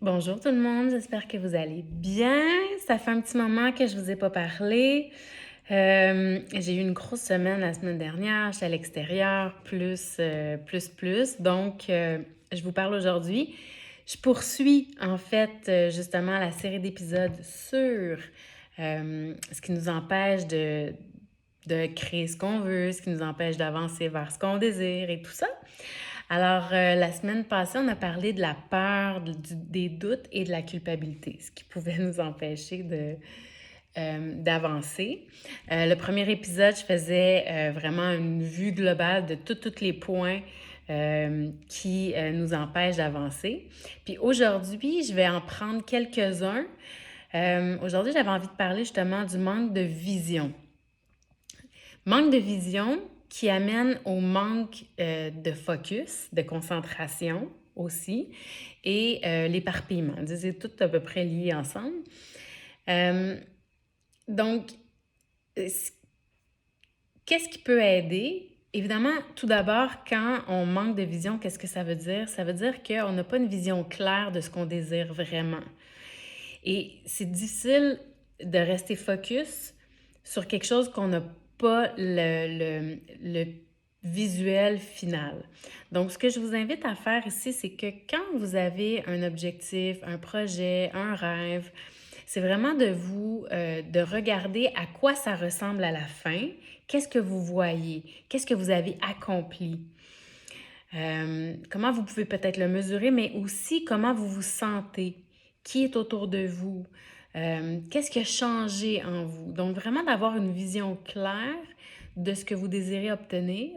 Bonjour tout le monde, j'espère que vous allez bien. Ça fait un petit moment que je vous ai pas parlé. J'ai eu une grosse semaine la semaine dernière, j'étais à l'extérieur, plus. Donc, je vous parle aujourd'hui. Je poursuis en fait justement la série d'épisodes sur ce qui nous empêche de créer ce qu'on veut, ce qui nous empêche d'avancer vers ce qu'on désire et tout ça. Alors, la semaine passée, on a parlé de la peur, des doutes et de la culpabilité, ce qui pouvait nous empêcher d'avancer. Le premier épisode, je faisais vraiment une vue globale de tous les points qui nous empêchent d'avancer. Puis aujourd'hui, je vais en prendre quelques-uns. Aujourd'hui, j'avais envie de parler justement du manque de vision. Manque de vision qui amène au manque de focus, de concentration aussi, et l'éparpillement. C'est tout à peu près lié ensemble. Euh, donc, qu'est-ce qui peut aider? Évidemment, tout d'abord, quand on manque de vision, qu'est-ce que ça veut dire? Ça veut dire qu'on n'a pas une vision claire de ce qu'on désire vraiment. Et c'est difficile de rester focus sur quelque chose qu'on n'a pas le visuel final. Donc, ce que je vous invite à faire ici, c'est que quand vous avez un objectif, un projet, un rêve, c'est vraiment de regarder à quoi ça ressemble à la fin, qu'est-ce que vous voyez, qu'est-ce que vous avez accompli. Comment vous pouvez peut-être le mesurer, mais aussi comment vous vous sentez, qui est autour de vous, qu'est-ce qui a changé en vous. Donc, vraiment d'avoir une vision claire de ce que vous désirez obtenir.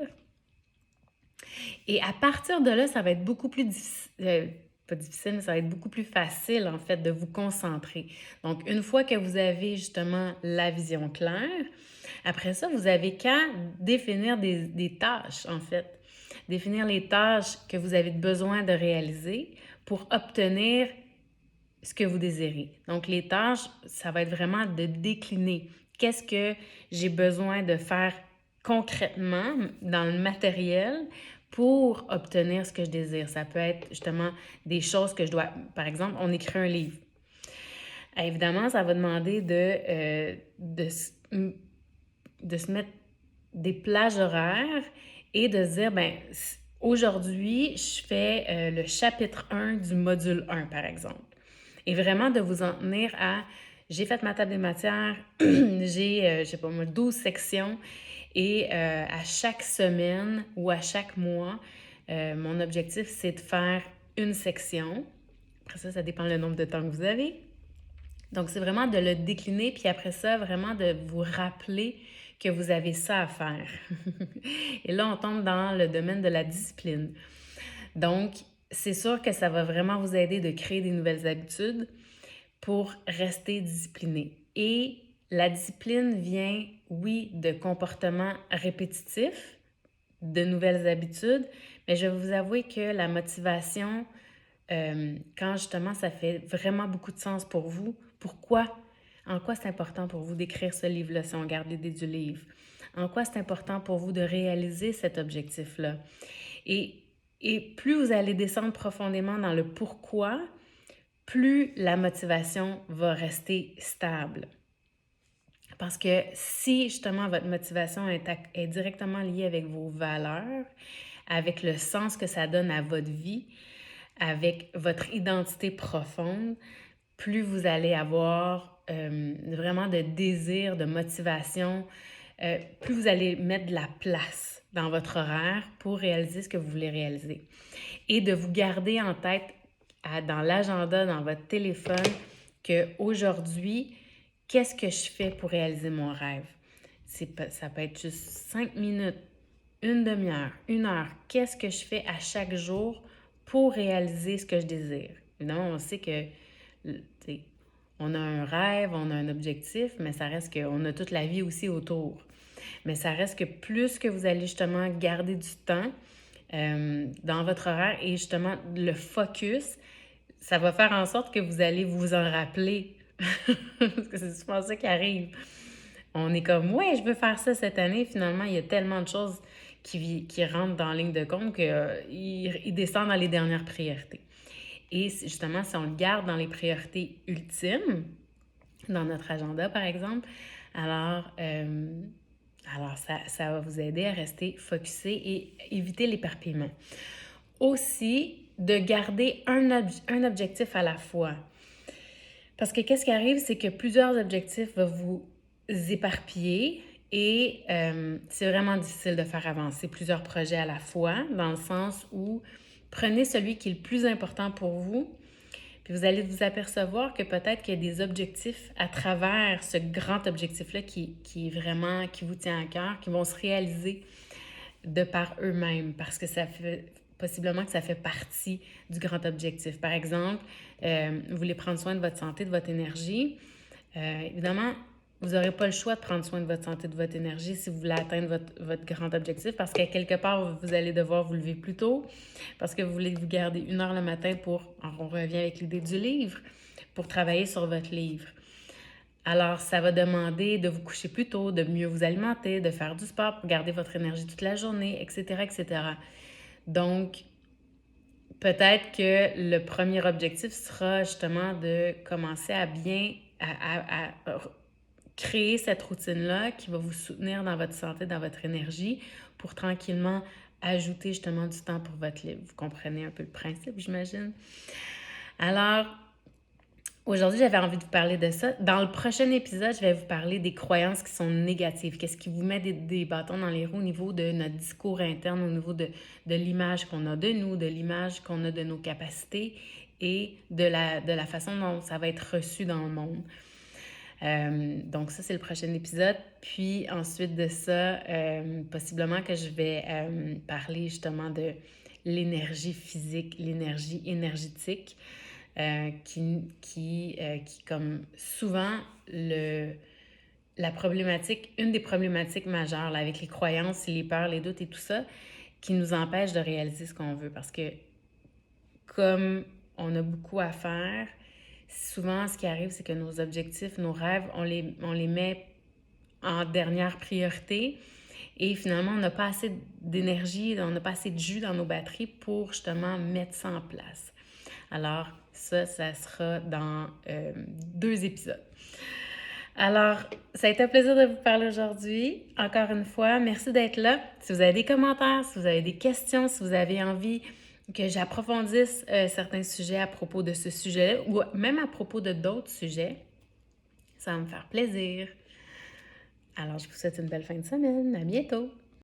Et à partir de là, ça va être beaucoup plus difficile, pas difficile, mais ça va être beaucoup plus facile, en fait, de vous concentrer. Donc, une fois que vous avez justement la vision claire, après ça, vous avez qu'à définir des tâches, en fait. Définir les tâches que vous avez besoin de réaliser pour obtenir ce que vous désirez. Donc, les tâches, ça va être vraiment de décliner. Qu'est-ce que j'ai besoin de faire concrètement dans le matériel pour obtenir ce que je désire? Ça peut être justement des choses que je dois... Par exemple, on écrit un livre. Évidemment, ça va demander de se mettre des plages horaires et de se dire, ben aujourd'hui, je fais le chapitre 1 du module 1, par exemple. Et vraiment de vous en tenir à, j'ai fait ma table des matières, j'ai, je sais pas moi, 12 sections et à chaque semaine ou à chaque mois, mon objectif, c'est de faire une section. Après ça, ça dépend le nombre de temps que vous avez. Donc, c'est vraiment de le décliner, puis après ça, vraiment de vous rappeler que vous avez ça à faire. Et là, on tombe dans le domaine de la discipline. Donc, c'est sûr que ça va vraiment vous aider de créer des nouvelles habitudes pour rester discipliné. Et la discipline vient, oui, de comportements répétitifs, de nouvelles habitudes, mais je vais vous avouer que la motivation, quand justement ça fait vraiment beaucoup de sens pour vous, pourquoi, en quoi c'est important pour vous d'écrire ce livre-là si on garde l'idée du livre? En quoi c'est important pour vous de réaliser cet objectif-là? Et, et plus vous allez descendre profondément dans le pourquoi, plus la motivation va rester stable. Parce que si justement votre motivation est directement liée avec vos valeurs, avec le sens que ça donne à votre vie, avec votre identité profonde, plus vous allez avoir vraiment de désir, de motivation, plus vous allez mettre de la place dans votre horaire pour réaliser ce que vous voulez réaliser. Et de vous garder en tête dans l'agenda, dans votre téléphone, qu'aujourd'hui, qu'est-ce que je fais pour réaliser mon rêve? Ça peut être juste 5 minutes, une demi-heure, une heure. Qu'est-ce que je fais à chaque jour pour réaliser ce que je désire? Évidemment, on sait que on a un rêve, on a un objectif, mais ça reste qu'on a toute la vie aussi autour. Mais ça reste que plus que vous allez justement garder du temps dans votre horaire et justement le focus, ça va faire en sorte que vous allez vous en rappeler. Parce que c'est souvent ça qui arrive. On est comme, ouais, je veux faire ça cette année. Finalement, il y a tellement de choses qui rentrent dans la ligne de compte qu'ils descendent dans les dernières priorités. Et justement, si on le garde dans les priorités ultimes, dans notre agenda par exemple, alors, ça va vous aider à rester focusé et éviter l'éparpillement. Aussi, de garder un objectif à la fois. Parce que qu'est-ce qui arrive, c'est que plusieurs objectifs vont vous éparpiller et c'est vraiment difficile de faire avancer plusieurs projets à la fois, dans le sens où prenez celui qui est le plus important pour vous, puis vous allez vous apercevoir que peut-être qu'il y a des objectifs à travers ce grand objectif-là qui est vraiment, qui vous tient à cœur, qui vont se réaliser de par eux-mêmes, parce que ça fait possiblement que ça fait partie du grand objectif. Par exemple, vous voulez prendre soin de votre santé, de votre énergie. Évidemment, vous n'aurez pas le choix de prendre soin de votre santé, de votre énergie si vous voulez atteindre votre grand objectif, parce qu'à quelque part, vous allez devoir vous lever plus tôt, parce que vous voulez vous garder 1 heure le matin pour, on revient avec l'idée du livre, pour travailler sur votre livre. Alors, ça va demander de vous coucher plus tôt, de mieux vous alimenter, de faire du sport pour garder votre énergie toute la journée, etc., etc. Donc, peut-être que le premier objectif sera justement de commencer à bien à créer cette routine-là qui va vous soutenir dans votre santé, dans votre énergie, pour tranquillement ajouter justement du temps pour votre livre. Vous comprenez un peu le principe, j'imagine? Alors, aujourd'hui, j'avais envie de vous parler de ça. Dans le prochain épisode, je vais vous parler des croyances qui sont négatives. Qu'est-ce qui vous met des bâtons dans les roues au niveau de notre discours interne, au niveau de l'image qu'on a de nous, de l'image qu'on a de nos capacités et de la façon dont ça va être reçu dans le monde. Donc ça, c'est le prochain épisode. Puis ensuite de ça, possiblement que je vais parler justement de l'énergie physique, l'énergie énergétique, qui comme souvent, la problématique, une des problématiques majeures là, avec les croyances, les peurs, les doutes et tout ça, qui nous empêche de réaliser ce qu'on veut. Parce que comme on a beaucoup à faire, souvent, ce qui arrive, c'est que nos objectifs, nos rêves, on les met en dernière priorité et finalement, on n'a pas assez d'énergie, on n'a pas assez de jus dans nos batteries pour justement mettre ça en place. Alors, ça sera dans 2 épisodes. Alors, ça a été un plaisir de vous parler aujourd'hui. Encore une fois, merci d'être là. Si vous avez des commentaires, si vous avez des questions, si vous avez envie que j'approfondisse certains sujets à propos de ce sujet ou même à propos de d'autres sujets, ça va me faire plaisir. Alors, je vous souhaite une belle fin de semaine. À bientôt!